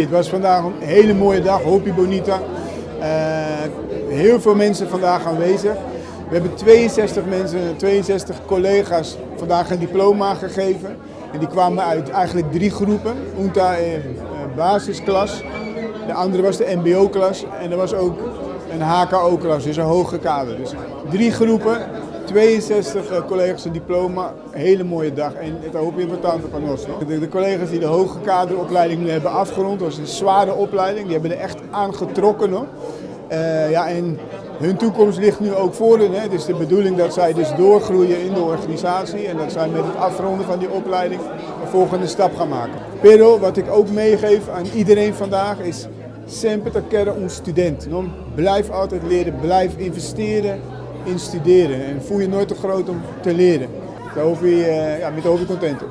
Het was vandaag een hele mooie dag, Hopi Bonita. Heel veel mensen vandaag aanwezig. We hebben 62 mensen, 62 collega's vandaag een diploma gegeven. En die kwamen uit eigenlijk 3 groepen. UNTA basisklas, de andere was de mbo-klas en er was ook een hko-klas, dus een hoge kader. Dus 3 groepen, 62 collega's een diploma, hele mooie dag en het hoop importante van ons. De collega's die de hoge kaderopleiding nu hebben afgerond, dat was een zware opleiding, die hebben er echt aan getrokken. En hun toekomst ligt nu ook voor hen. Het is de bedoeling dat zij dus doorgroeien in de organisatie en dat zij met het afronden van die opleiding een volgende stap gaan maken. Pero wat ik ook meegeef aan iedereen vandaag is sempre te quero un student. Blijf altijd leren, blijf investeren in studeren en voel je nooit te groot om te leren. Daar hoop je, met hoop je contento.